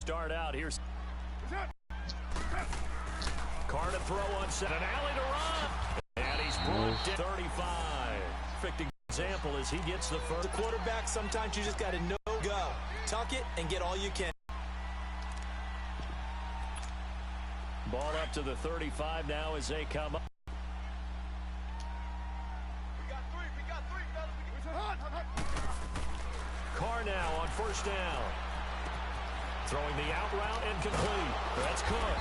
start out. Here's Carr to throw on set. An alley to run. And he's brought to 35. Perfect example as he gets the first. The quarterback, sometimes you just got to know go. Tuck it and get all you can. Ball up to the 35 now as they come up. Carr now on first down. Throwing the out route incomplete. That's Cook.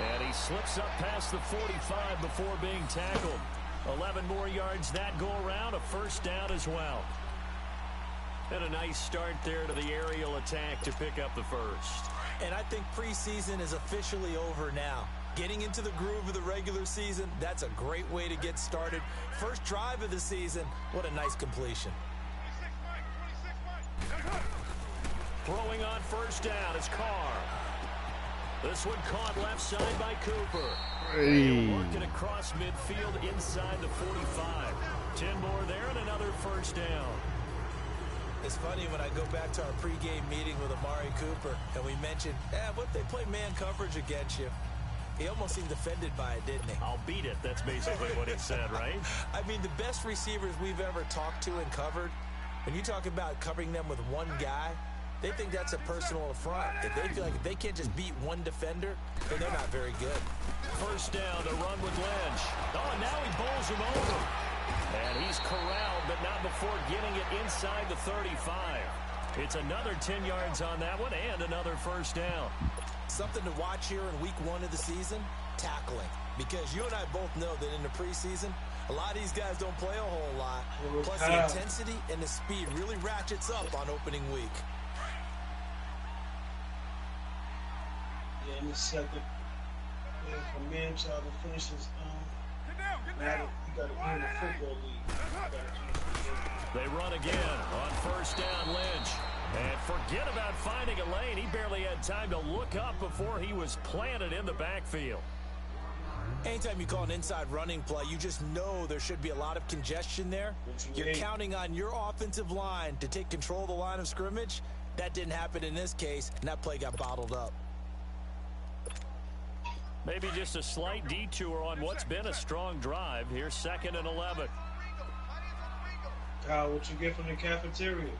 And he slips up past the 45 before being tackled. 11 more yards that go around. A first down as well. And a nice start there to the aerial attack to pick up the first. And I think preseason is officially over now. Getting into the groove of the regular season, that's a great way to get started. First drive of the season, what a nice completion. Throwing on first down is Carr. This one caught left side by Cooper. He'll work it across midfield inside the 45. 10 more there and another first down. It's funny when I go back to our pregame meeting with Amari Cooper and we mentioned, what if they play man coverage against you? He almost seemed offended by it, didn't he? I'll beat it. That's basically what he said, right? I mean, the best receivers we've ever talked to and covered, when you talk about covering them with one guy, they think that's a personal affront. If they feel like if they can't just beat one defender, then they're not very good. First down to run with Lynch. Oh, and now he bowls him over. And he's corralled, but not before getting it inside the 35. It's another 10 yards on that one and another first down. Something to watch here in week 1 of the season, tackling. Because you and I both know that in the preseason, a lot of these guys don't play a whole lot. Plus the intensity and the speed really ratchets up on opening week. Yeah, in the second, for ManChild to finish his matter, you got to win the football league. They run again on first down, Lynch. And forget about finding a lane. He barely had time to look up before he was planted in the backfield. Anytime you call an inside running play, you just know there should be a lot of congestion there. You're counting on your offensive line to take control of the line of scrimmage. That didn't happen in this case, and that play got bottled up. Maybe just a slight detour on what's been a strong drive. Here's 2nd and 11. Kyle, what you get from the cafeteria?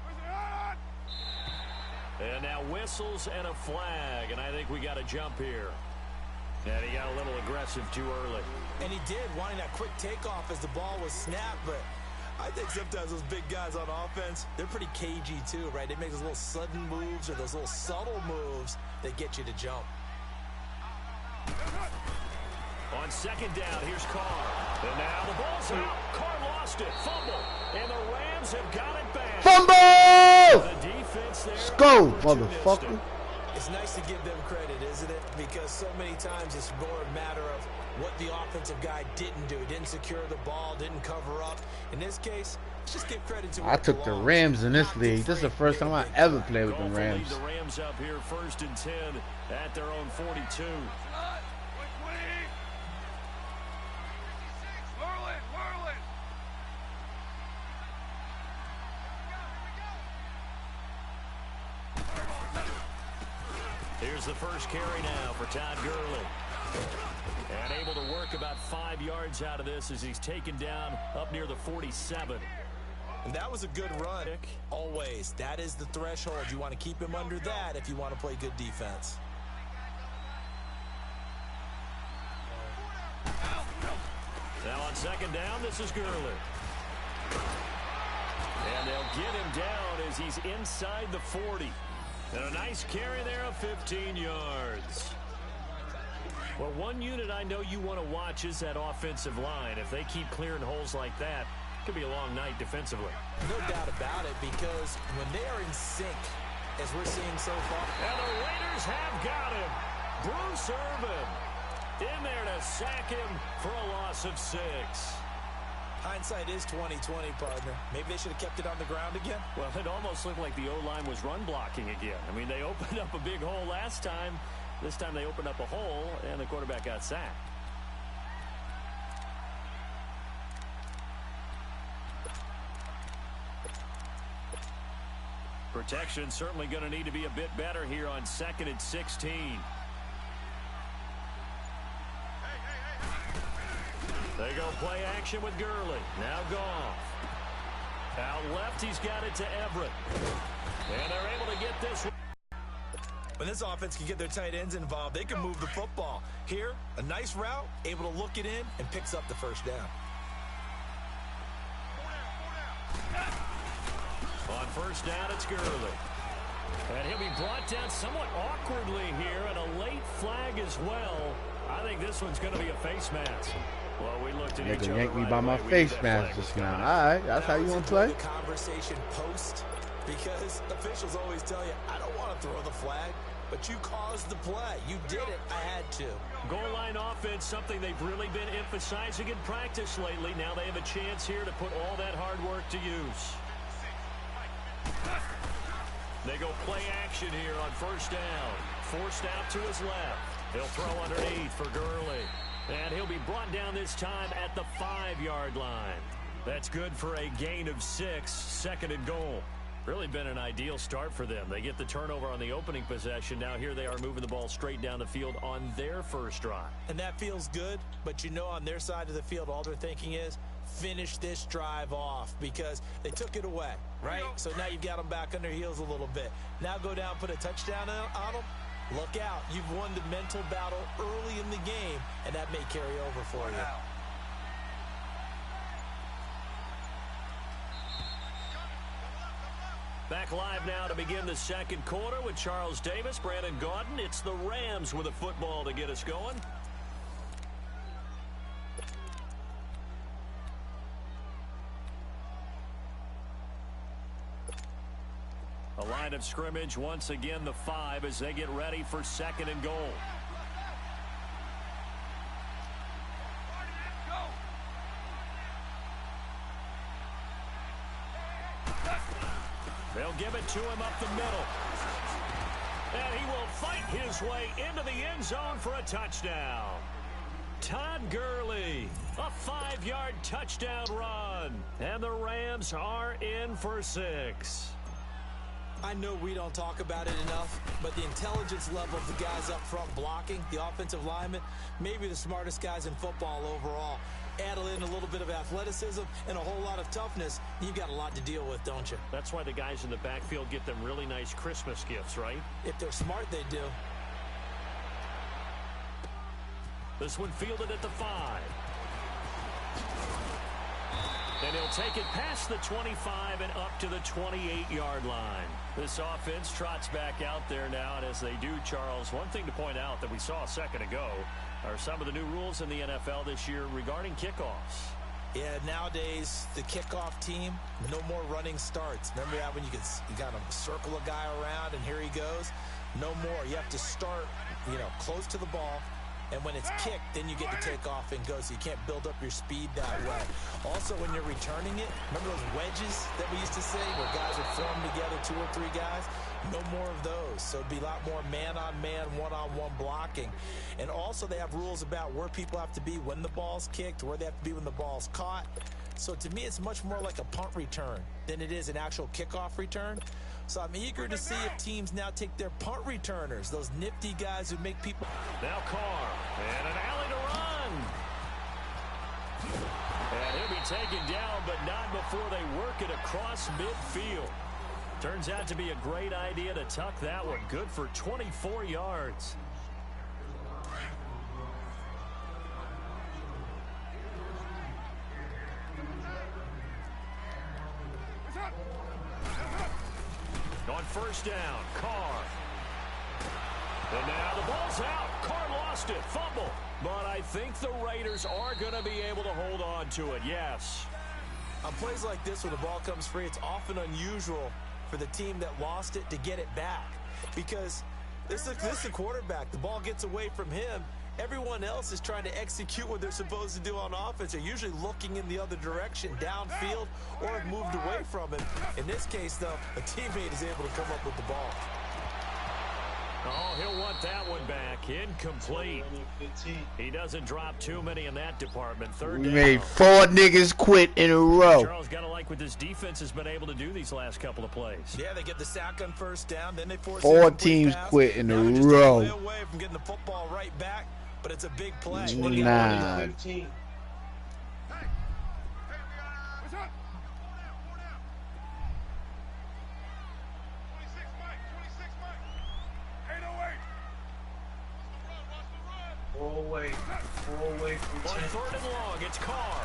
And now whistles and a flag, and I think we got a jump here. And he got a little aggressive too early. And he did, wanting that quick takeoff as the ball was snapped, but I think sometimes those big guys on offense, they're pretty cagey too, right? They make those little sudden moves or those little subtle moves that get you to jump. On second down, here's Carr. And now the ball's out. Carr lost it. Fumble. And the Rams have got it back. Fumble! The defense there. Let's go, motherfucker. It's nice to give them credit, isn't it? Because so many times it's more a matter of what the offensive guy didn't do. He didn't secure the ball, didn't cover up. In this case, let's just give credit to I took the Rams in this league. This is the first time I ever played with the Rams. The Rams up here 1st and 10 at their own 42. Here's the first carry now for Todd Gurley. And able to work about 5 yards out of this as he's taken down up near the 47. And that was a good run. Always. That is the threshold. You want to keep him under that if you want to play good defense. Now on second down, this is Gurley. And they'll get him down as he's inside the 40. And a nice carry there of 15 yards. Well, one unit I know you want to watch is that offensive line. If they keep clearing holes like that, it could be a long night defensively. No doubt about it, because when they are in sync, as we're seeing so far. And the Raiders have got him. Bruce Irvin in there to sack him for a loss of 6. Hindsight is 20/20, partner. Maybe they should have kept it on the ground again. Well, it almost looked like the O-line was run blocking again. I mean, they opened up a big hole last time. This time they opened up a hole, and the quarterback got sacked. Protection certainly going to need to be a bit better here on 2nd and 16. They go play action with Gurley. Now Goff. Out left, he's got it to Everett. And they're able to get this. When this offense can get their tight ends involved, they can move the football. Here, a nice route, able to look it in, and picks up the first down. On first down, it's Gurley. And he'll be brought down somewhat awkwardly here, and a late flag as well. I think this one's going to be a face mask. Well, we looked at each other. Yank me by my face mask just now. All right, that's how you want to play. The conversation post, because officials always tell you, I don't want to throw the flag, but you caused the play. You did it. I had to. Goal line offense, something they've really been emphasizing in practice lately. Now they have a chance here to put all that hard work to use. They go play action here on first down. Forced out to his left. He'll throw underneath for Gurley. And he'll be brought down this time at the 5-yard line. That's good for a gain of 6, 2nd and goal. Really been an ideal start for them. They get the turnover on the opening possession. Now here they are moving the ball straight down the field on their first drive. And that feels good, but you know on their side of the field, all they're thinking is, finish this drive off, because they took it away, right? So now you've got them back on their heels a little bit. Now go down, put a touchdown on them. Look out. You've won the mental battle early in the game, and that may carry over for you. Back live now to begin the second quarter with Charles Davis, Brandon Gaudin. It's the Rams with a football to get us going. A line of scrimmage, once again the 5 as they get ready for 2nd and goal. They'll give it to him up the middle. And he will fight his way into the end zone for a touchdown. Todd Gurley, a 5-yard touchdown run. And the Rams are in for 6. I know we don't talk about it enough, but the intelligence level of the guys up front blocking, the offensive linemen, maybe the smartest guys in football overall. Add in a little bit of athleticism and a whole lot of toughness, you've got a lot to deal with, don't you? That's why the guys in the backfield get them really nice Christmas gifts, right? If they're smart, they do. This one fielded at the 5. And he'll take it past the 25 and up to the 28-yard line. This offense trots back out there now, and as they do, Charles, one thing to point out that we saw a second ago are some of the new rules in the NFL this year regarding kickoffs. Yeah, nowadays, the kickoff team, no more running starts. Remember that when you got to circle a guy around, and here he goes? No more. You have to start, close to the ball. And when it's kicked, then you get to take off and go, so you can't build up your speed that way. Also, when you're returning it, remember those wedges that we used to say where guys would form together, 2 or 3 guys? No more of those. So it'd be a lot more man-on-man, one-on-one blocking. And also, they have rules about where people have to be when the ball's kicked, where they have to be when the ball's caught. So to me, it's much more like a punt return than it is an actual kickoff return. So I'm eager to see if teams now take their punt returners, those nifty guys who make people. Now Carr, and an alley to run. And he'll be taken down, but not before they work it across midfield. Turns out to be a great idea to tuck that one. Good for 24 yards. On first down, Carr. And now the ball's out. Carr lost it. Fumble. But I think the Raiders are going to be able to hold on to it, yes. On plays like this, when the ball comes free, it's often unusual for the team that lost it to get it back. Because this is a quarterback. The ball gets away from him. Everyone else is trying to execute what they're supposed to do on offense. They're usually looking in the other direction, downfield, or have moved away from it. In this case, though, a teammate is able to come up with the ball. Oh, he'll want that one back. Incomplete. He doesn't drop too many in that department. Third We down. made 4 niggas quit in a row. Charles, got to like what this defense has been able to do these last couple of plays. Yeah, they get the sack on first down, then they force 4 teams quit in a row. Just a away from getting the football right back, but it's a big play. Nah. Four away from 10. On third and long, it's Carr.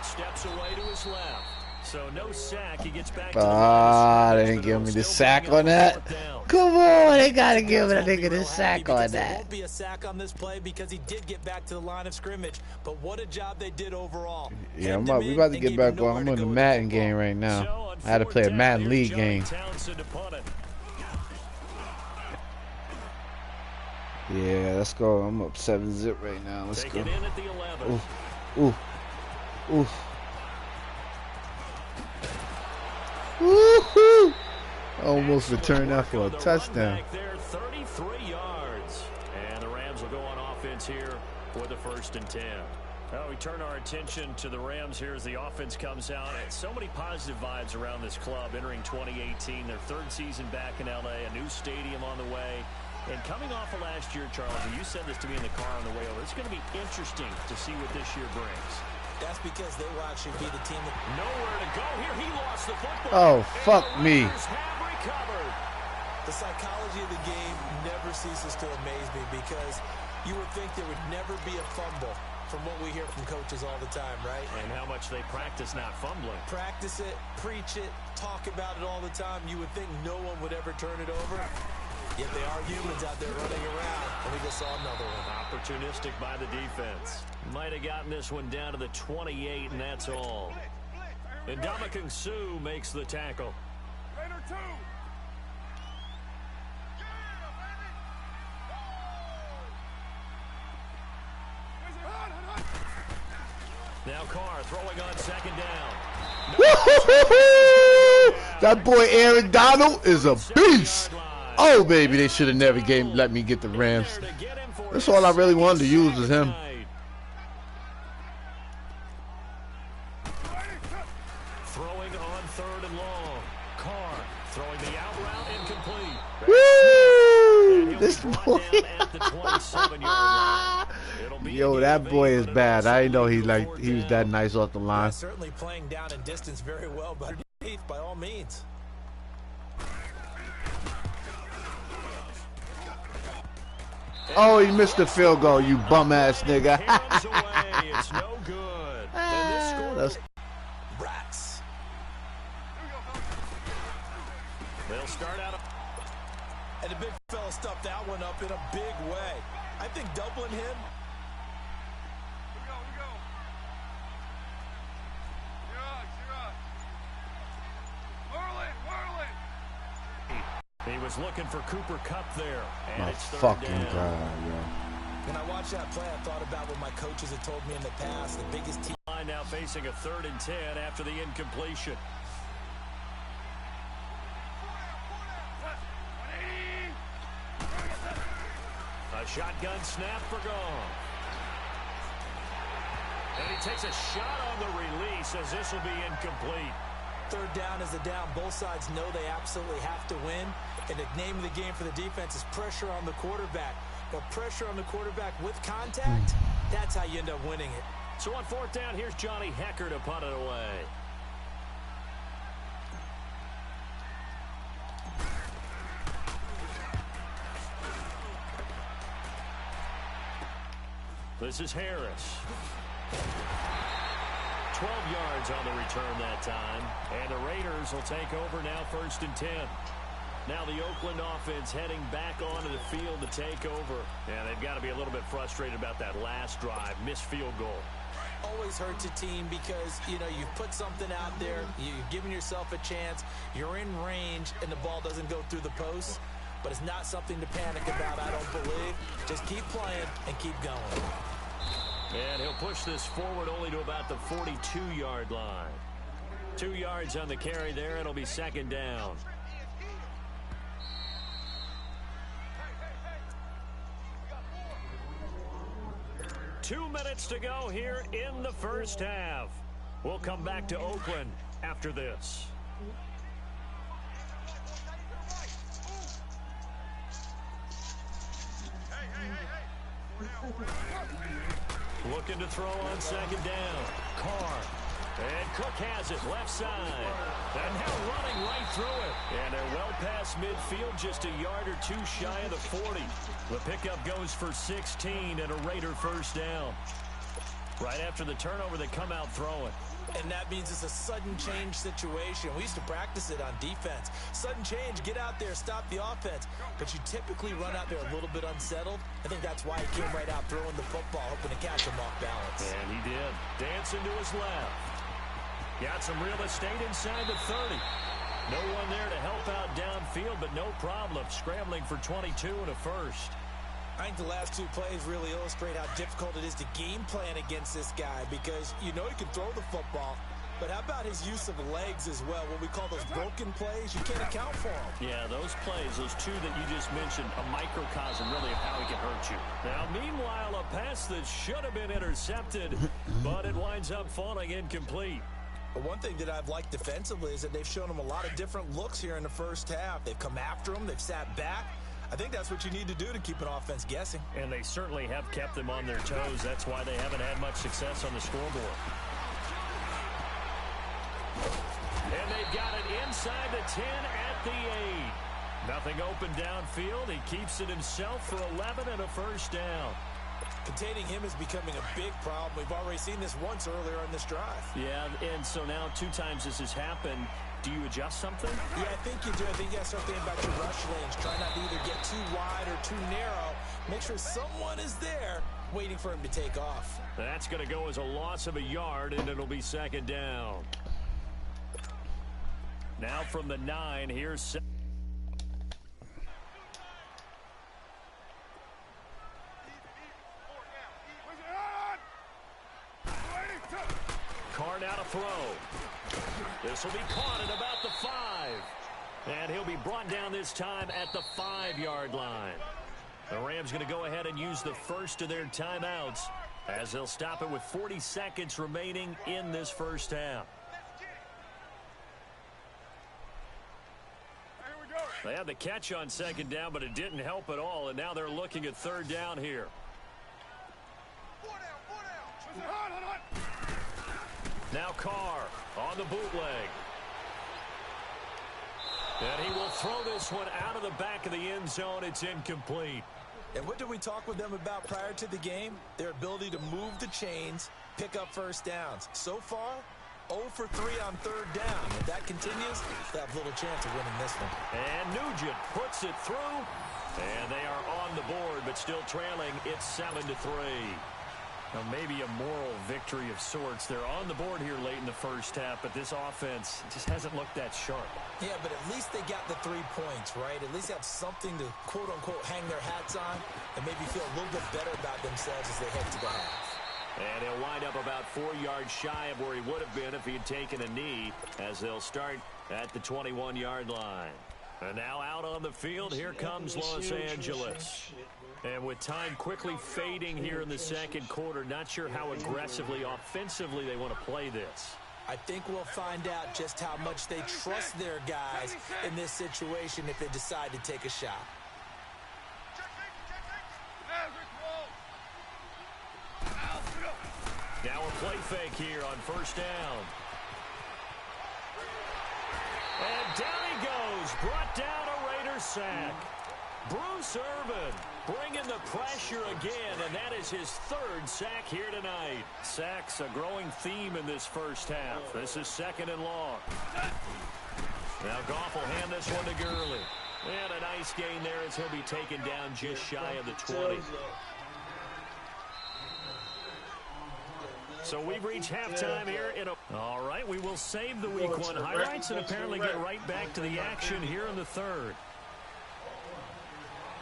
Steps away to his left. So no sack. He gets back to the line. They didn't give me the sack on that. Come on, they gotta give that nigga the sack on that. There won't be a sack on this play because he did get back to the line of scrimmage. But what a job they did overall. Yeah, we about to get back on. I'm in the Madden game right now. I had to play a Madden League game. Yeah, let's go. I'm up 7-0 right now. Let's go. Ooh. Woohoo! Almost returned that for a touchdown. There, 33 yards. And the Rams will go on offense here with a 1st and 10. Well, we turn our attention to the Rams here as the offense comes out. And so many positive vibes around this club entering 2018. Their 3rd season back in L.A., a new stadium on the way. And coming off of last year, Charles, and you said this to me in the car on the way over, it's going to be interesting to see what this year brings. That's because they will actually be the team that... Nowhere to go here. He lost the football. Oh, fuck me. The psychology of the game never ceases to amaze me because you would think there would never be a fumble from what we hear from coaches all the time, right? And how much they practice not fumbling. Practice it, preach it, talk about it all the time. You would think no one would ever turn it over. Yet they are humans out there running around, and we just saw another one. Opportunistic by the defense. Might have gotten this one down to the 28, and that's all. And Ndamukong Suh makes the tackle. Now Carr throwing on 2nd down. That boy Aaron Donald is a beast. Oh, baby, they should have never let me get the Rams. That's all I really wanted to use was him. Throwing on 3rd and long. Carr throwing the out route incomplete. Woo! This boy. Yo, that boy is bad. I didn't know he was that nice off the line. Yeah, certainly playing down and distance very well, but by all means. Oh, he missed the field goal, you bum-ass nigga. It's no good. Rats. They'll start out. And the big fella stuffed that one up in a big way. I think doubling him. He was looking for Cooper Kupp there. And My it's fucking down. God, yo. When I watched that play, I thought about what my coaches had told me in the past. The biggest team. Now facing a 3rd and 10 after the incompletion. A shotgun snap for Goff. And he takes a shot on the release as this will be incomplete. 3rd down is a down. Both sides know they absolutely have to win. And the name of the game for the defense is pressure on the quarterback. But pressure on the quarterback with contact, that's how you end up winning it. So on 4th down, here's Johnny Hecker to punt it away. This is Harris. 12 yards on the return that time. And the Raiders will take over now 1st and 10. Now the Oakland offense heading back onto the field to take over. And they've got to be a little bit frustrated about that last drive. Missed field goal. Always hurts a team because, you know, you've put something out there. You've given yourself a chance. You're in range, and the ball doesn't go through the post. But it's not something to panic about, I don't believe. Just keep playing and keep going. And he'll push this forward only to about the 42-yard line. 2 yards on the carry there. It'll be 2nd down. 2 minutes to go here in the first half. We'll come back to Oakland after this. Looking to throw on second down. Carr. And Cook has it, left side. And now running right through it. And they're well past midfield, just a yard or two shy of the 40. The pickup goes for 16 and a Raider first down. Right after the turnover, they come out throwing. And that means it's a sudden change situation. We used to practice it on defense. Sudden change, get out there, stop the offense. But you typically run out there a little bit unsettled. I think that's why he came right out throwing the football, hoping to catch him off balance. And he did. Dancing to his left. Got some real estate inside the 30. No one there to help out downfield, but no problem. Scrambling for 22 and a first. I think the last two plays really illustrate how difficult it is to game plan against this guy because you know he can throw the football, but how about his use of legs as well? What we call those broken plays, you can't account for them. Yeah, those plays, those two that you just mentioned, a microcosm really of how he can hurt you. Now, meanwhile, a pass that should have been intercepted, but it winds up falling incomplete. But one thing that I've liked defensively is that they've shown him a lot of different looks here in the first half. They've come after him, they've sat back. I think that's what you need to do to keep an offense guessing. And they certainly have kept them on their toes. That's why they haven't had much success on the scoreboard. And they've got it inside the 10 at the 8. Nothing open downfield. He keeps it himself for 11 and a first down. Containing him is becoming a big problem. We've already seen this once earlier in this drive. Yeah, and so now 2 times this has happened. Do you adjust something? Yeah, I think you do. I think you got to start thinking about your rush lanes. Try not to either get too wide or too narrow. Make sure someone is there waiting for him to take off. That's going to go as a loss of a yard, and it'll be second down. Now from the 9, here's... Carr now to throw. This will be caught at about the 5. And he'll be brought down this time at the 5-yard line. The Rams going to go ahead and use the first of their timeouts as they'll stop it with 40 seconds remaining in this first half. They had the catch on second down, but it didn't help at all, and now they're looking at third down here. Now Carr on the bootleg. And he will throw this one out of the back of the end zone. It's incomplete. And what did we talk with them about prior to the game? Their ability to move the chains, pick up first downs. So far, 0 for 3 on third down. If that continues, they have little chance of winning this one. And Nugent puts it through. And they are on the board, but still trailing. It's 7-3. Now, maybe a moral victory of sorts. They're on the board here late in the first half, but this offense just hasn't looked that sharp. Yeah, but at least they got the 3 points, right? At least they have something to, quote-unquote, hang their hats on and maybe feel a little bit better about themselves as they head to the half. And he'll wind up about 4 yards shy of where he would have been if he had taken a knee, as they'll start at the 21-yard line. And now out on the field, here comes Los Angeles. And with time quickly fading here in the second quarter, not sure how aggressively, offensively they want to play this. I think we'll find out just how much they trust their guys in this situation if they decide to take a shot. Now a play fake here on first down. And down he goes, brought down a Raider sack. Bruce Irvin bringing the pressure again, and that is his 3rd sack here tonight. Sacks, a growing theme in this first half. This is 2nd and long. Now Goff will hand this one to Gurley. And a nice gain there as he'll be taken down just shy of the 20. So we've reached halftime here in a... All right, we will save the Week 1 highlights and apparently get right back to the action here in the 3rd.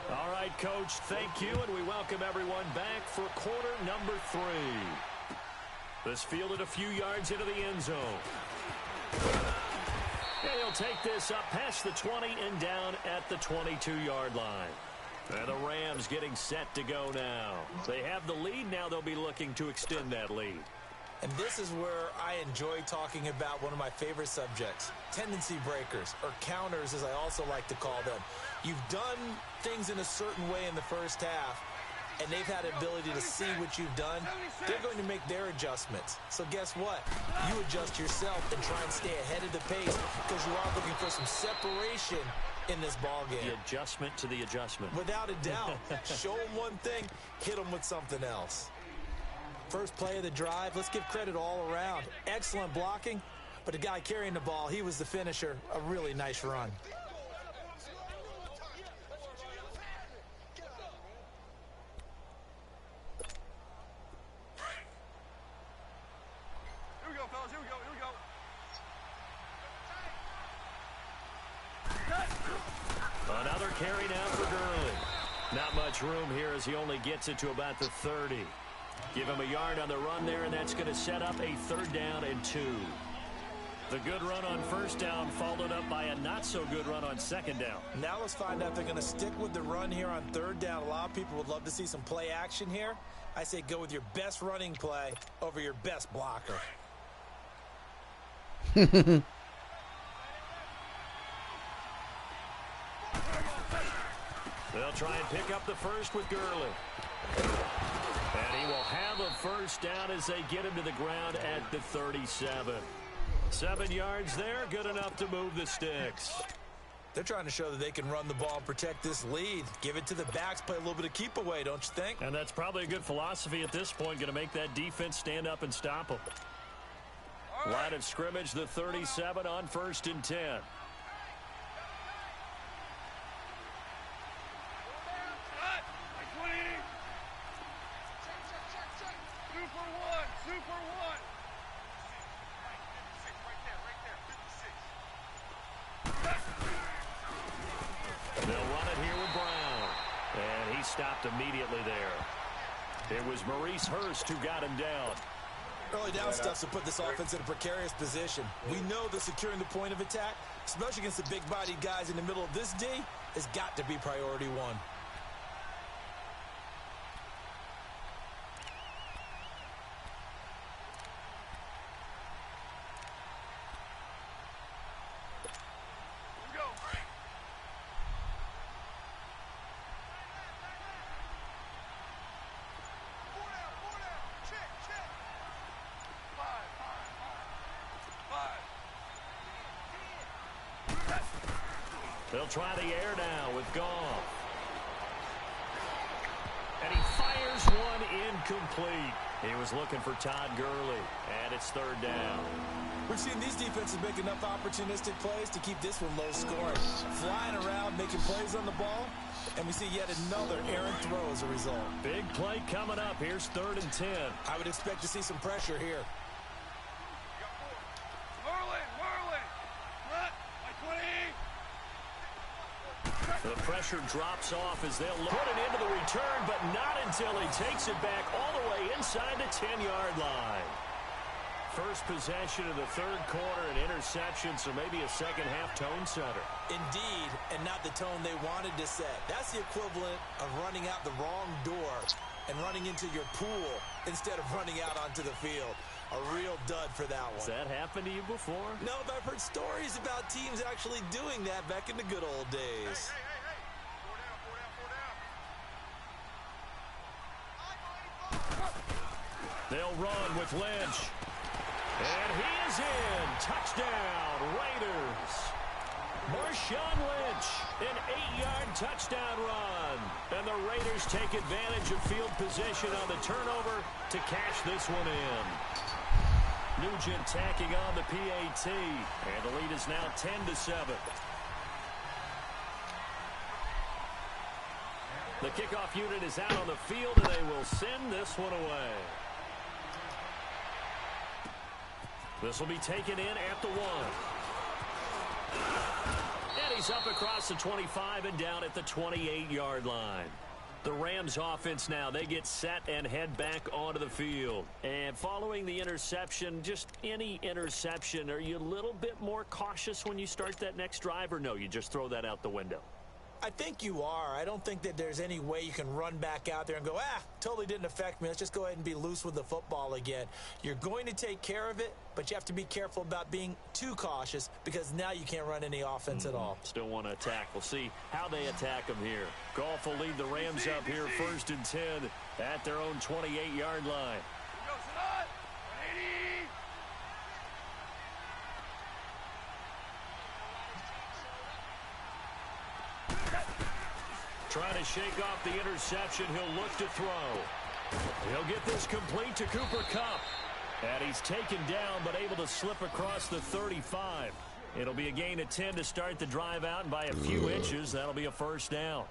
All right, Coach, thank you, and we welcome everyone back for quarter number 3. This fielded a few yards into the end zone. And he'll take this up past the 20 and down at the 22-yard line. And the Rams getting set to go now. They have the lead. Now they'll be looking to extend that lead. And this is where I enjoy talking about one of my favorite subjects, tendency breakers, or counters as I also like to call them. You've done things in a certain way in the first half, and they've had the ability to see what you've done. They're going to make their adjustments. So guess what? You adjust yourself and try and stay ahead of the pace because you are looking for some separation in this ball game. The adjustment to the adjustment. Without a doubt. Show them one thing, hit them with something else. First play of the drive, let's give credit all around. Excellent blocking, but the guy carrying the ball, he was the finisher. A really nice run. Here we go, fellas, here we go, here we go. Another carry now for Gurley. Not much room here as he only gets it to about the 30. Give him a yard on the run there, and that's going to set up a 3rd down and 2. The good run on 1st down followed up by a not-so-good run on 2nd down. Now let's find out if they're going to stick with the run here on 3rd down. A lot of people would love to see some play action here. I say go with your best running play over your best blocker. They'll try and pick up the first with Gurley. And he will have a 1st down as they get him to the ground at the 37. 7 yards there, good enough to move the sticks. They're trying to show that they can run the ball and protect this lead. Give it to the backs, play a little bit of keep away, don't you think? And that's probably a good philosophy at this point, going to make that defense stand up and stop them. Line of scrimmage, the 37 on 1st and 10. Stopped immediately there. It was Maurice Hurst who got him down. Early down stuff to put this offense in a precarious position. We know that securing the point of attack, especially against the big-bodied guys in the middle of this D, has got to be priority one. They'll try the air now with Goff. And he fires one incomplete. He was looking for Todd Gurley, and it's 3rd down. We've seen these defenses make enough opportunistic plays to keep this one low scoring. Flying around, making plays on the ball, and we see yet another errant throw as a result. Big play coming up. Here's 3rd and 10. I would expect to see some pressure here. The pressure drops off as they'll put it into the return, but not until he takes it back all the way inside the 10-yard line. First possession of the 3rd quarter, an interception, so maybe a second-half tone setter. Indeed, and not the tone they wanted to set. That's the equivalent of running out the wrong door and running into your pool instead of running out onto the field. A real dud for that one. Has that happened to you before? No, but I've heard stories about teams actually doing that back in the good old days. They'll run with Lynch. And he is in. Touchdown, Raiders. Marshawn Lynch, an 8-yard touchdown run. And the Raiders take advantage of field position on the turnover to cash this one in. Nugent tacking on the PAT. And the lead is now 10-7. The kickoff unit is out on the field, and they will send this one away. This will be taken in at the 1. And he's up across the 25 and down at the 28-yard line. The Rams offense now, they get set and head back onto the field. And following the interception, just any interception, are you a little bit more cautious when you start that next drive, or no, you just throw that out the window? I think you are. I don't think that there's any way you can run back out there and go, totally didn't affect me. Let's just go ahead and be loose with the football again. You're going to take care of it, but you have to be careful about being too cautious because now you can't run any offense at all. Still want to attack. We'll see how they attack them here. Goff will lead the Rams up here 1st and 10 at their own 28-yard line. Trying to shake off the interception. He'll look to throw. He'll get this complete to Cooper Kupp. And he's taken down, but able to slip across the 35. It'll be a gain of 10 to start the drive out, and by a few inches, that'll be a first down.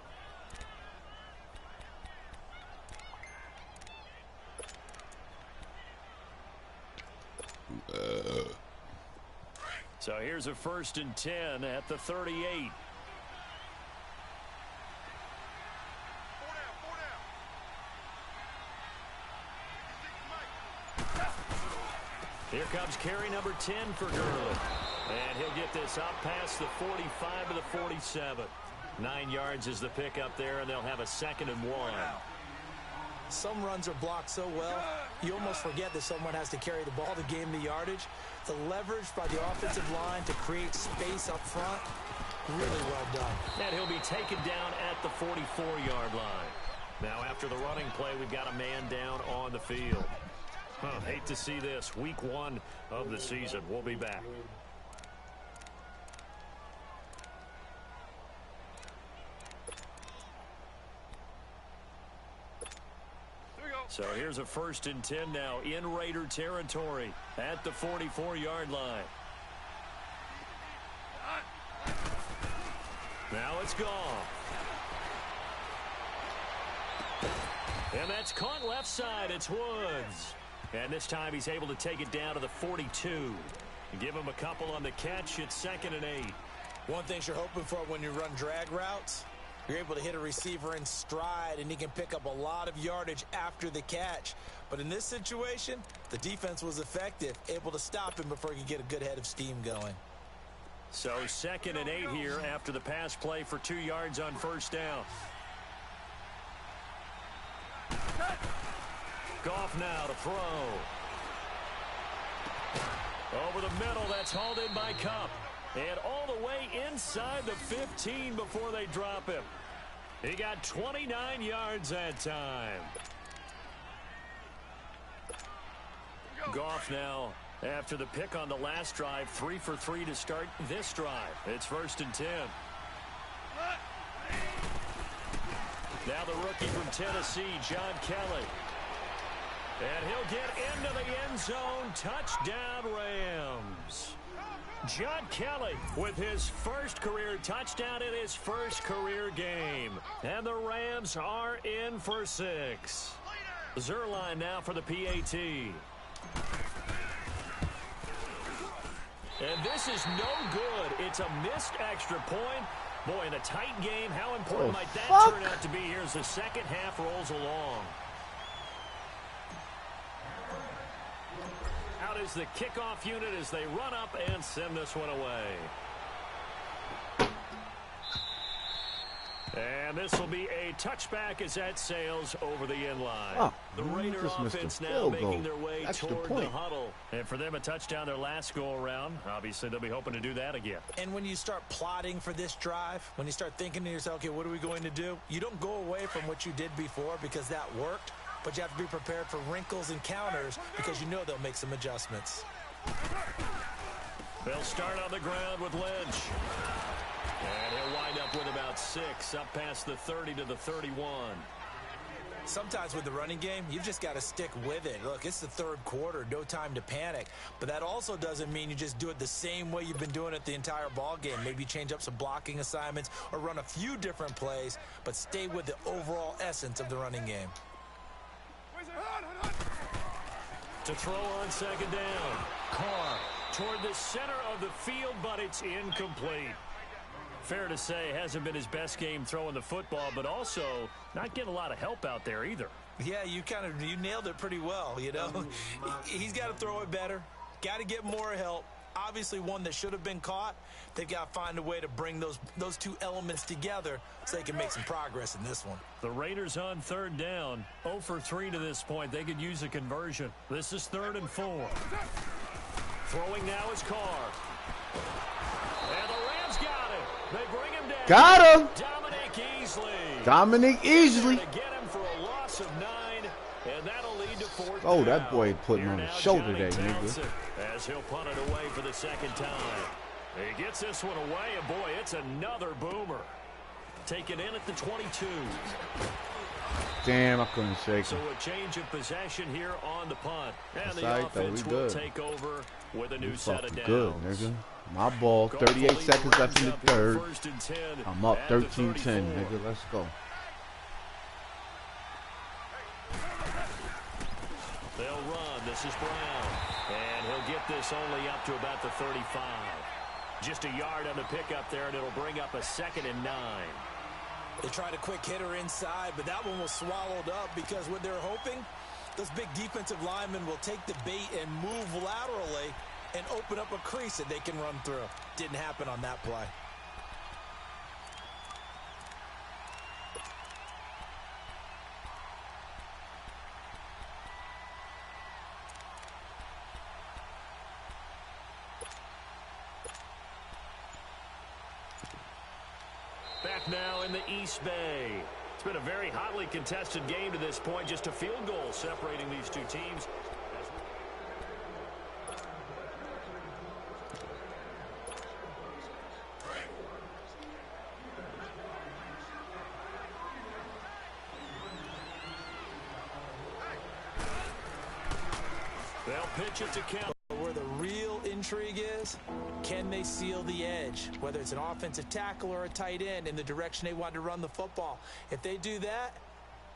So here's a 1st and 10 at the 38. Here comes carry number 10 for Gurley. And he'll get this up past the 45 to the 47. 9 yards is the pickup there, and they'll have a 2nd and 1. Some runs are blocked so well, you almost forget that someone has to carry the ball to gain the yardage. The leverage by the offensive line to create space up front, really well done. And he'll be taken down at the 44-yard line. Now after the running play, we've got a man down on the field. Hate to see this. Week 1 of the season. We'll be back. So here's a 1st and 10 now in Raider territory at the 44-yard line. Now it's gone. And that's caught left side. It's Woods. And this time he's able to take it down to the 42. And give him a couple on the catch. It's 2nd and 8. One thing you're hoping for when you run drag routes, you're able to hit a receiver in stride, and he can pick up a lot of yardage after the catch. But in this situation, the defense was effective, able to stop him before he could get a good head of steam going. So 2nd and 8 here after the pass play for 2 yards on 1st down. Goff now to throw. Over the middle, that's hauled in by Kupp. And all the way inside the 15 before they drop him. He got 29 yards that time. Goff now, after the pick on the last drive, 3 for 3 to start this drive. It's 1st and 10. Now the rookie from Tennessee, John Kelly. And he'll get into the end zone. Touchdown, Rams. John Kelly with his first career touchdown in his first career game. And the Rams are in for 6. Zerline now for the PAT. And this is no good. It's a missed extra point. Boy, in a tight game, how important might that turn out to be here as the second half rolls along. Out is the kickoff unit as they run up and send this one away. And this will be a touchback as that sails over the end line. The Raider offense now making their way toward the huddle. And for them, a touchdown their last go-around. Obviously, they'll be hoping to do that again. And when you start plotting for this drive, when you start thinking to yourself, okay, what are we going to do? You don't go away from what you did before because that worked. But you have to be prepared for wrinkles and counters because you know they'll make some adjustments. They'll start on the ground with Lynch. And he'll wind up with about 6 up past the 30 to the 31. Sometimes with the running game, you've just got to stick with it. Look, it's the third quarter, no time to panic. But that also doesn't mean you just do it the same way you've been doing it the entire ball game. Maybe change up some blocking assignments or run a few different plays, but stay with the overall essence of the running game. To throw on second down. Carr toward the center of the field, but it's incomplete. Fair to say, hasn't been his best game throwing the football, but also not getting a lot of help out there either. Yeah, you nailed it pretty well, you know. He's got to throw it better, got to get more help, Obviously one that should have been caught. They've got to find a way to bring those two elements together so they can make some progress in this one. The Raiders on third down. 0 for 3 to this point. They could use a conversion. This is 3rd and 4. Throwing now is Carr. And the Rams got him. They bring him down. Got him. Dominic Easley. Dominic Easley. To get him for a loss of 9, and that'll lead to 4th Oh, down. that boy putting on his shoulder Johnny there, nigga. Townsend, as he'll punt it away for the 2nd time. He gets this one away, and boy, it's another boomer. Taken in at the 22. Damn, I couldn't shake So him. a change of possession here on the punt. And That's the right, though. offense We will good. take over with a new We set of fucking downs. good, nigga. My ball, Go 38 for the seconds left in the Rams up here, 3rd. 1st and 10 I'm up at the 13-10, 34. nigga. Let's go. They'll run. This is Brown. And he'll get this only up to about the 35. Just a yard on the pickup there, and it'll bring up a 2nd and 9. They tried a quick hitter inside, but that one was swallowed up because what they're hoping, those big defensive linemen will take the bait and move laterally and open up a crease that they can run through. Didn't happen on that play. Back now in the East Bay. It's been a very hotly contested game to this point. Just a field goal separating these two teams. They'll pitch it to Kemp. Where the real intrigue is, can they seal the edge? Whether it's an offensive tackle or a tight end in the direction they want to run the football. If they do that,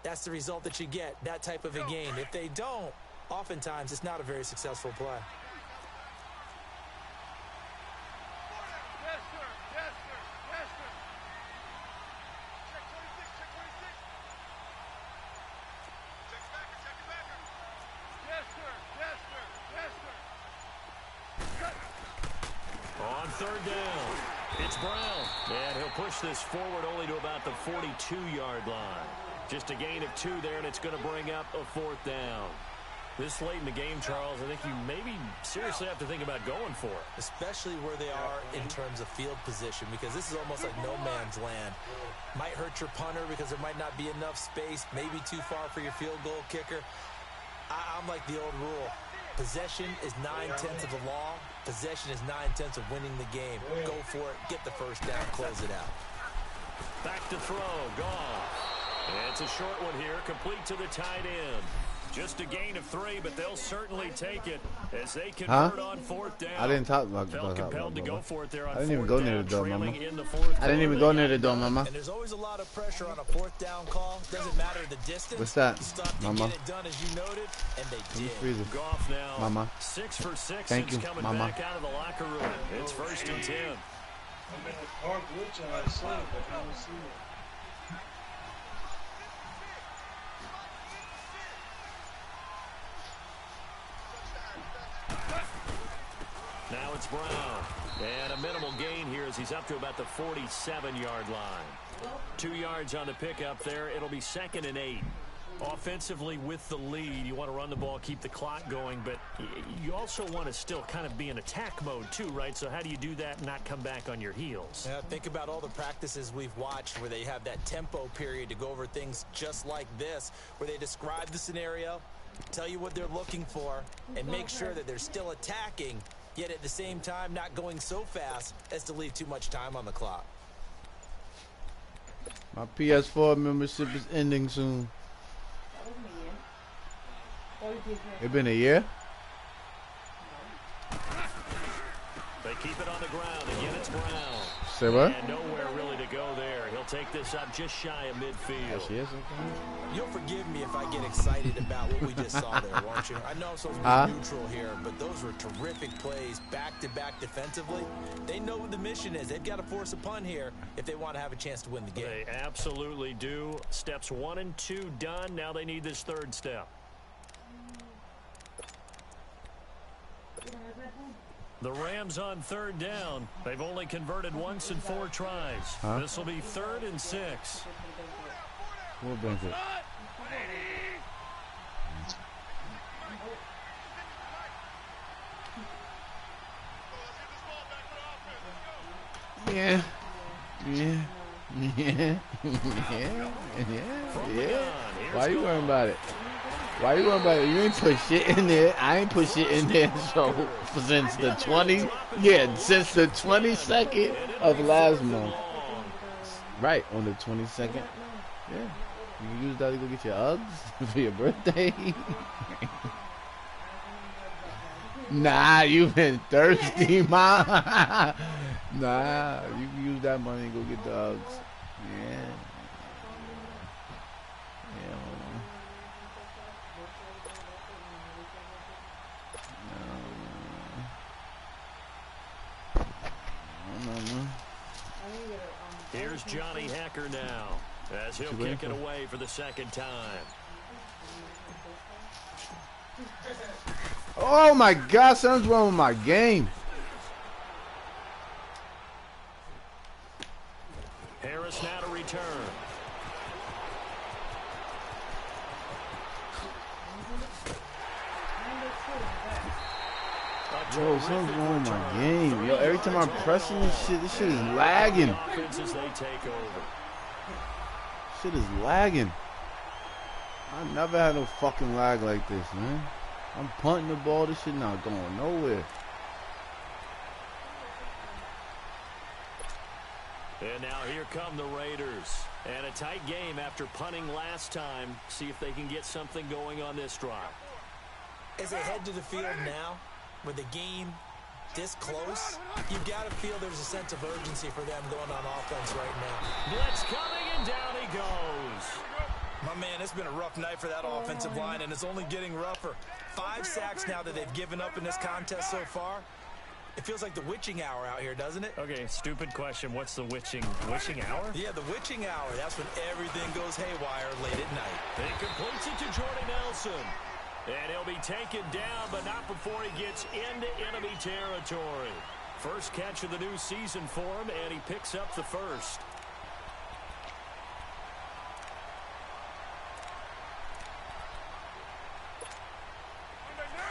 that's the result that you get, that type of a gain. If they don't, oftentimes it's not a very successful play. Yes, sir. Yes, sir. Yes, sir. Check 26. Check 26. Check backer. Check it backer. Yes, sir. Yes, sir. Yes, sir. On 3rd down, it's Brown. And he'll push this forward only to about the 42-yard line. Just a gain of 2 there, and it's going to bring up a 4th down. This late in the game, Charles, I think you maybe seriously have to think about going for it. Especially where they are in terms of field position, because this is almost like no man's land. Might hurt your punter because there might not be enough space, maybe too far for your field goal kicker. I'm like the old rule. Possession is 9/10 of the law. Possession is 9/10 of winning the game. Go for it. Get the first down. Close it out. Back to throw. Gone. And it's a short one here. Complete to the tight end. Just a gain of 3, but they'll certainly take it as they convert on 4th down. I didn't talk about Felt compelled to go for it there on I didn't even 4th go near down, the door, trailing mama. in the 4th I didn't even go near the door, mama. And there's always a lot of pressure on a 4th down call. Doesn't matter the distance. What's that, You stop to mama? get it done, as you noted, and they did. Freezer. Goff now, Mama. 6 for 6 Thank since you, coming mama. back out of the locker room. It's 1st and 10. I'm in the park with y'all. I saw it, but I don't see it. Now it's Brown. And a minimal gain here as he's up to about the 47-yard line. 2 yards on the pickup there. It'll be 2nd and 8. Offensively with the lead, you want to run the ball, keep the clock going, but you also want to still kind of be in attack mode too, right? So how do you do that and not come back on your heels? Yeah, think about all the practices we've watched where they have that tempo period to go over things just like this, where they describe the scenario, tell you what they're looking for, and make sure that they're still attacking, yet at the same time not going so fast as to leave too much time on the clock. My PS4 membership is ending soon. It been a year? They keep it on the ground. Again, it's Brown. Say what? And nowhere really to go there. He'll take this up just shy of midfield. Yes. You'll forgive me if I get excited about what we just saw there, won't you? I know I'm supposed to be neutral here, but those were terrific plays back-to-back defensively. They know what the mission is. They've got to force a punt here if they want to have a chance to win the game. They absolutely do. Steps 1 and 2 done. Now they need this 3rd step. The Rams on 3rd down. They've only converted once in 4 tries. Huh? This will be 3rd and 6. We'll bench it. Yeah. Yeah. Yeah. Yeah. Why you worrying about it? Why you worrying about it? You ain't put shit in there. I ain't put shit in there. So since the 22nd of last month. Right, on the 22nd. Yeah. You can use that to go get your Uggs for your birthday. Nah, you been thirsty, ma. Nah, you can use that money and go get the Uggs. Yeah. Here's Johnny Hacker now, as he'll kick it away for the 2nd time. Oh my God, something's wrong with my game. Harris now to return. Yo, something's wrong with my game. Yo, every time I'm pressing this shit is lagging. Shit is lagging. I never had no fucking lag like this, man. I'm punting the ball. This shit not going nowhere. And now here come the Raiders. And a tight game after punting last time. See if they can get something going on this drive. As they head to the field now, with the game this close, you've got to feel there's a sense of urgency for them going on offense right now. Blitz coming, and down he goes. My man, it's been a rough night for that offensive line, and it's only getting rougher. 5 sacks now that they've given up in this contest so far. It feels like the witching hour out here, doesn't it? Okay, stupid question. What's the witching hour? Yeah, the witching hour. That's when everything goes haywire late at night. He completes it to Jordy Nelson. And he'll be taken down, but not before he gets into enemy territory. First catch of the new season for him, and he picks up the first.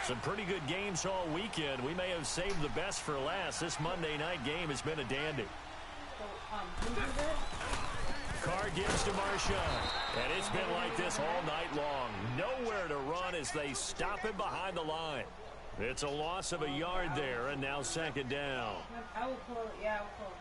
Some pretty good games all weekend. We may have saved the best for last. This Monday night game has been a dandy. Carr gives to Marshawn, and it's been like this all night long. Nowhere to run as they stop him behind the line. It's a loss of a yard there, and now 2nd down. I will pull it. Yeah, I will pull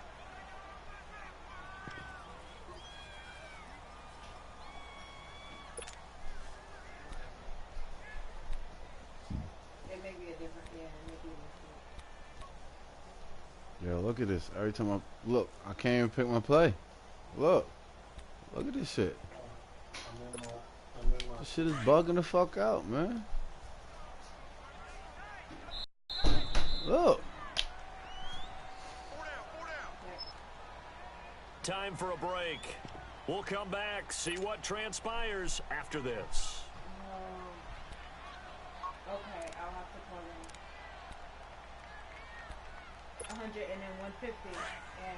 it. It may be a different, yeah, it may be a different. Yo, look at this. Every time I look, I can't even pick my play. Look at this shit. This shit is bugging the fuck out, man. Look. Time for a break. We'll come back, see what transpires after this. Okay, I'll have to call in 100 and then 150 and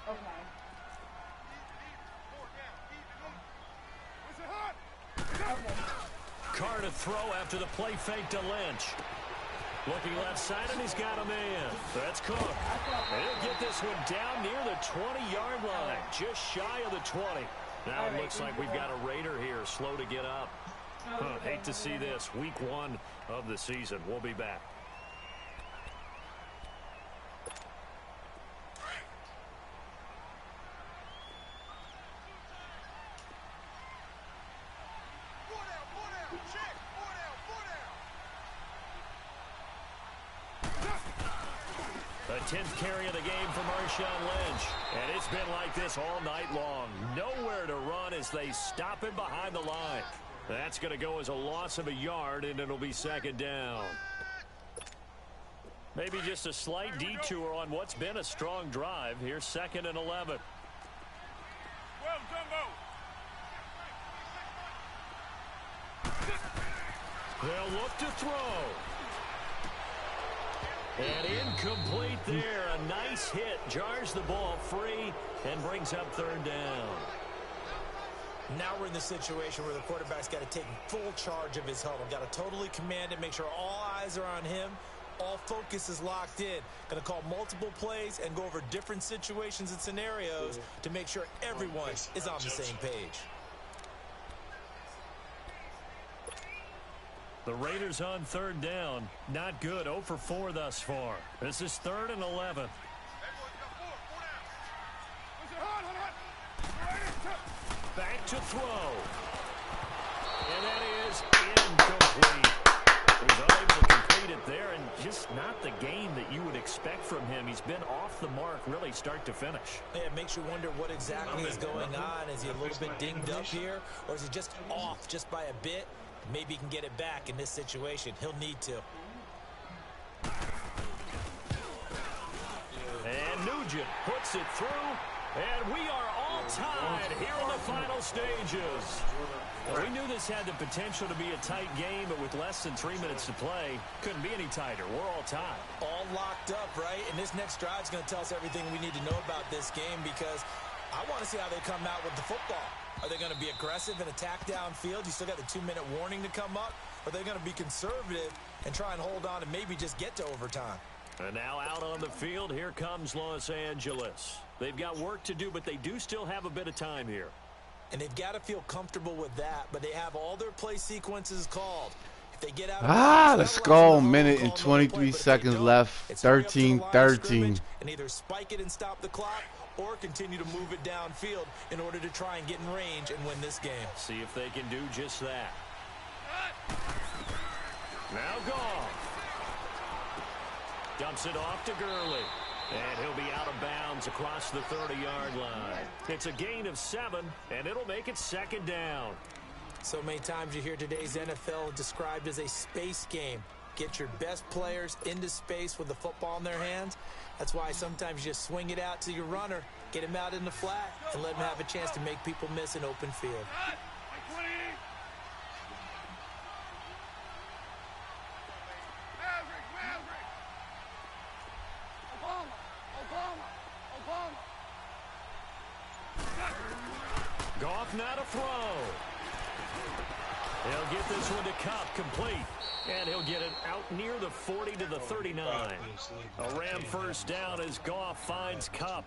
okay. Carr to throw after the play fake to Lynch. Looking left side, and he's got a man. That's Cook. And he'll get this one down near the 20-yard line, just shy of the 20. Now it looks like we've got a Raider here, slow to get up. Hate to see this. Week 1 of the season. We'll be back. The 10th carry of the game for Marshawn Lynch. And it's been like this all night long. Nowhere to run as they stop him behind the line. That's going to go as a loss of a yard, and it'll be 2nd down. Maybe just a slight detour on what's been a strong drive. Here's 2nd and 11. They'll look to throw. And incomplete there. A nice hit. Jars the ball free and brings up third down. Now we're in the situation where the quarterback's got to take full charge of his huddle. Got to totally command it, make sure all eyes are on him. All focus is locked in. Going to call multiple plays and go over different situations and scenarios to make sure everyone is on the same page. The Raiders on third down. Not good. 0 for 4 thus far. This is 3rd and 11. Back to throw. And that is incomplete. He's unable to complete it there, and just not the game that you would expect from him. He's been off the mark really start to finish. Yeah, it makes you wonder what exactly is going on. Is he a little bit dinged up here, or is he just off just by a bit? Maybe he can get it back in this situation. He'll need to. And Nugent puts it through, and we are all tied here in the final stages. Well, we knew this had the potential to be a tight game, but with less than 3 minutes to play, couldn't be any tighter. We're all tied. All locked up, right? And this next drive is going to tell us everything we need to know about this game, because I want to see how they come out with the football. Are they going to be aggressive and attack downfield? You still got the 2-minute warning to come up. Or are they going to be conservative and try and hold on and maybe just get to overtime? And now out on the field, here comes Los Angeles. They've got work to do, but they do still have a bit of time here. And they've got to feel comfortable with that, but they have all their play sequences called. If they get out of let's go. Minute and 23 seconds left. 13-13. And either spike it and stop the clock, or continue to move it downfield in order to try and get in range and win this game. See if they can do just that. Now Goff. Dumps it off to Gurley. And he'll be out of bounds across the 30-yard line. It's a gain of 7, and it'll make it 2nd down. So many times you hear today's NFL described as a space game. Get your best players into space with the football in their hands. That's why sometimes you just swing it out to your runner, get him out in the flat, and let him have a chance to make people miss an open field. Goff now to throw. He'll get this one to Kupp, complete. And he'll get it out near the 40 to the 39. A Ram first down as Goff finds Kupp.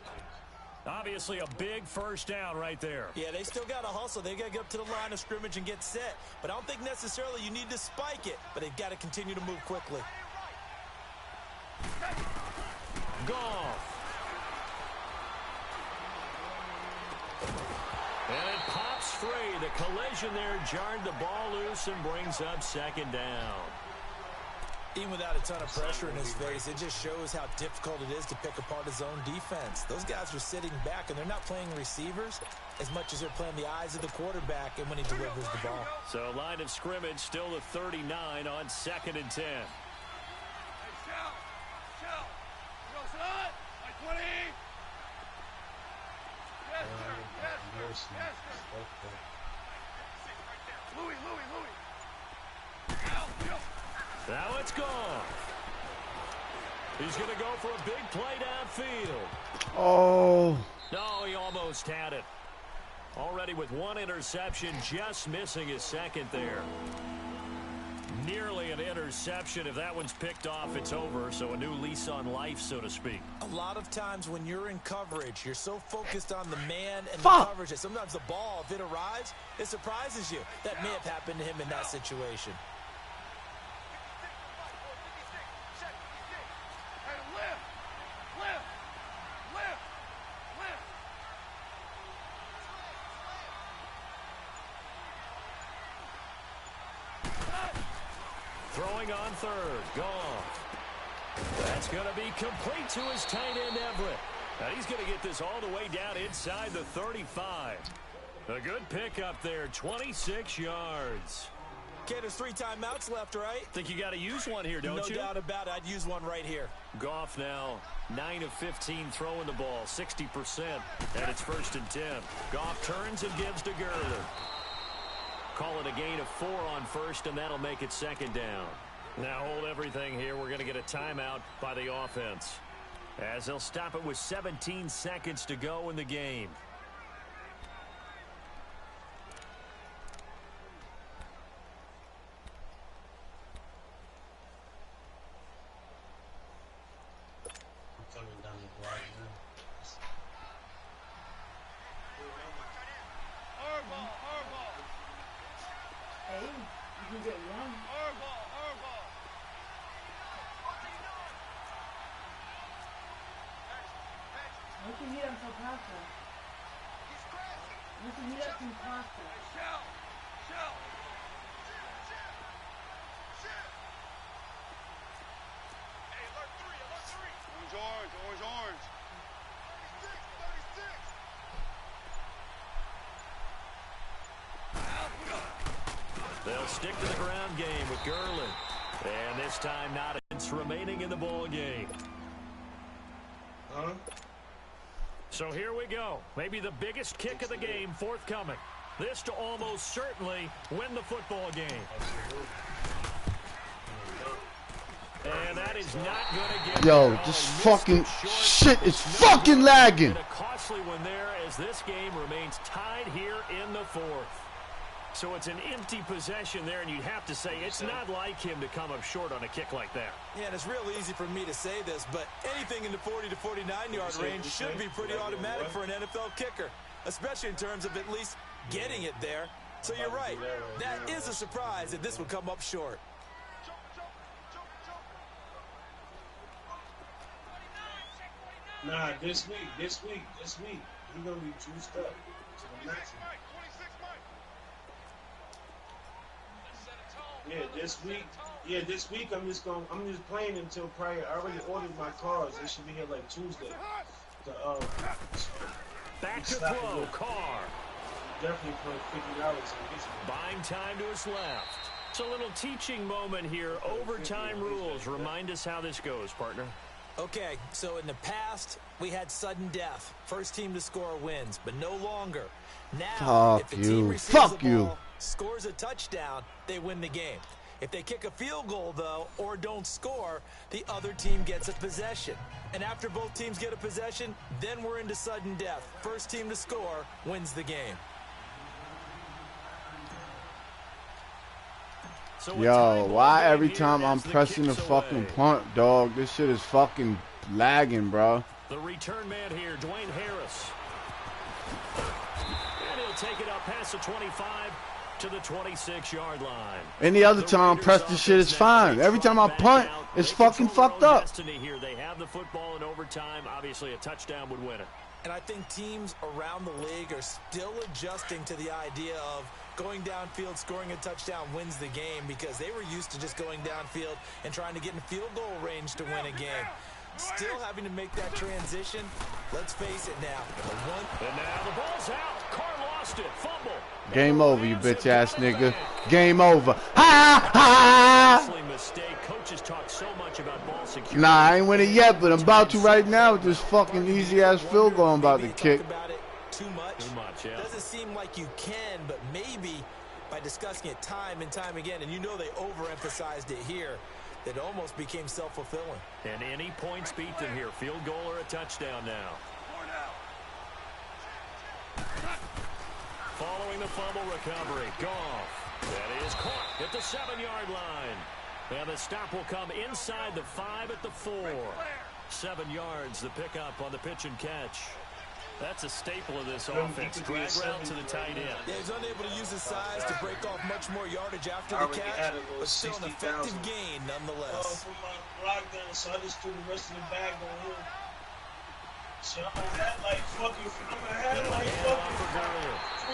Obviously a big first down right there. Yeah, they still got to hustle. They got to get up to the line of scrimmage and get set. But I don't think necessarily you need to spike it. But they've got to continue to move quickly. Goff. And it pops free. The collision there jarred the ball loose and brings up 2nd down. Even without a ton of pressure in his face, it just shows how difficult it is to pick apart his own defense. Those guys are sitting back, and they're not playing receivers as much as they're playing the eyes of the quarterback and when he delivers the ball. So line of scrimmage still the 39 on 2nd and 10. Now it's gone. He's going to go for a big play downfield. Oh. No, he almost had it. Already with 1 interception, just missing his 2nd there. Nearly an interception. If that one's picked off, it's over. So a new lease on life, so to speak. A lot of times when you're in coverage, you're so focused on the man and the coverage that sometimes the ball, if it arrives, it surprises you. That may have happened to him in that situation. Throwing on 3rd. Goff. That's going to be complete to his tight end, Everett. Now he's going to get this all the way down inside the 35. A good pickup there, 26 yards. Okay, there's 3 timeouts left, right? Think you got to use one here, don't you? No doubt about it. I'd use one right here. Goff now 9 of 15 throwing the ball, 60%. And it's 1st and 10. Goff turns and gives to Gurley. Call it a gain of 4 on first, and that'll make it second down. Now hold everything here. We're going to get a timeout by the offense, as they'll stop it with 17 seconds to go in the game. Orange. They'll stick to the ground game with Gurley. And this time not it's remaining in the ball game. So here we go. Maybe the biggest kick of the game forthcoming. This to almost certainly win the football game. And that is not going to get Yo, this fucking shit is fucking lagging. And a costly one there as this game remains tied here in the fourth. So it's an empty possession there, and you'd have to say it's not like him to come up short on a kick like that. Yeah, and it's real easy for me to say this, but anything in the 40 to 49-yard range should be pretty automatic for an NFL kicker, especially in terms of at least getting it there. So you're right. That is a surprise that this would come up short. Nah, this week, he's gonna be juiced up to the maximum. This week I'm just playing until prior. I already ordered my cars. They should be here like Tuesday. Back to throw, Carr. Definitely put $50 in this one. Buying time to his left. It's a little teaching moment here. Overtime rules. Remind us how this goes, partner. Okay, so in the past, we had sudden death. First team to score wins, but no longer. Now, if the team receives the ball, scores a touchdown, they win the game. If they kick a field goal, though, or don't score, the other team gets a possession. And after both teams get a possession, then we're into sudden death. First team to score wins the game. Yo, why every time I'm pressing the fucking punt, dog? This shit is fucking lagging, bro. The return man here, Dwayne Harris. And he'll take it up past the 25 to the 26-yard line. Any other time I press this shit is fine. Every time I punt, it's fucking fucked up. Here. They have the football in overtime. Obviously, a touchdown would win it. And I think teams around the league are still adjusting to the idea of going downfield, scoring a touchdown wins the game, because they were used to just going downfield and trying to get in field goal range to win a game. Still having to make that transition. Let's face it now. And now the ball's out. Carr lost it. Fumble. Game over, you bitch ass nigga. Game over. Ha ha! Mistake. Coaches talk so much about ball security. Nah, I ain't winning yet, but I'm about to right now with this fucking easy ass field goal I'm about to kick. Too much, yeah. Doesn't seem like you can, but maybe by discussing it time and time again, and you know they overemphasized it here, that almost became self-fulfilling. And any points beat them here. Field goal or a touchdown now. Following the fumble recovery, Goff. That is caught at the 7-yard line. And the stop will come inside the 5 at the 4. 7 yards, the pickup on the pitch and catch. That's a staple of this offense. Drag route to the tight end. Yeah, he's unable to use his size to break off much more yardage after the catch, but still an effective gain nonetheless. For my lockdown, so I just threw the rest of the bag on him. So I'm gonna have like fucking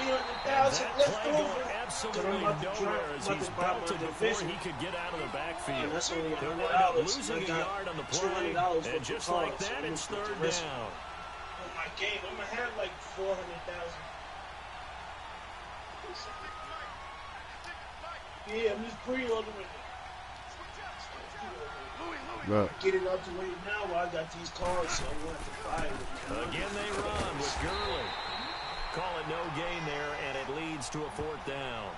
300,000 left over. Absolutely nowhere as he's belted before he could get out of the backfield. They're worried about losing a yard on the play, and just like that, it's third down. My game, I'm gonna have like 400,000. Yeah, I'm just pre-ordering it. Get it out the way now while I got these cards, so I'm gonna have to buy it. Again, they run with Gurley. Call it no gain there, and it leads to a fourth down.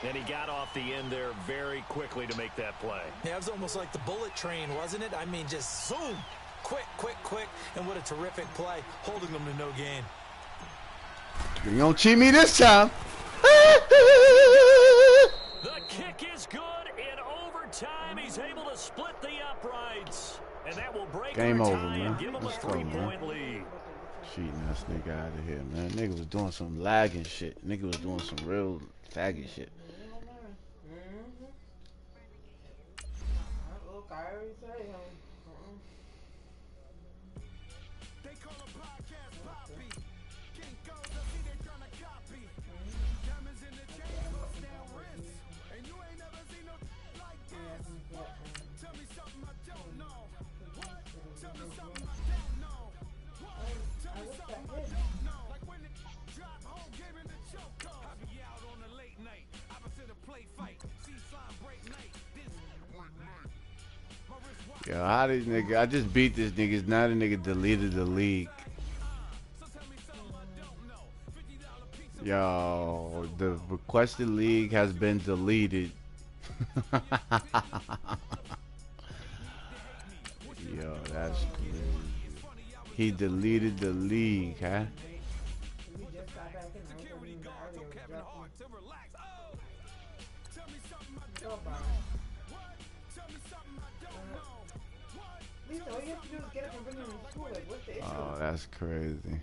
And he got off the end there very quickly to make that play. Yeah, it was almost like the bullet train, wasn't it? I mean, just zoom. Quick, quick, quick. And what a terrific play, holding them to no gain. You don't cheat me this time. The kick is good. In overtime, he's able to split the uprights. And that will break Game our over, tie man. and give him a Let's go, man. 3-point lead. Cheating ass nigga out of here, man. Nigga was doing some lagging shit. Nigga was doing some real faggot shit. Look, I already say him. They call a podcast Poppy. King goes, I see they tryna copy. Diamonds in the chain, bust down wrists. And you ain't never seen no like this. What? Tell me something I don't know. What? Tell me something I don't know. What? Tell me something I don't know. Like when it drop home, gave me the choke off. I be out on a late night. Opposite a play fight. See slime break night. This Yo, how this nigga? I just beat this nigga. Now the nigga deleted the league. Yo, the requested league has been deleted. Yo, that's crazy. He deleted the league, huh? We just got back in there. We were earlier. Go about it. Lisa, all you have to do is get up and bring him to school. Like, what's the issue? Oh, that's crazy.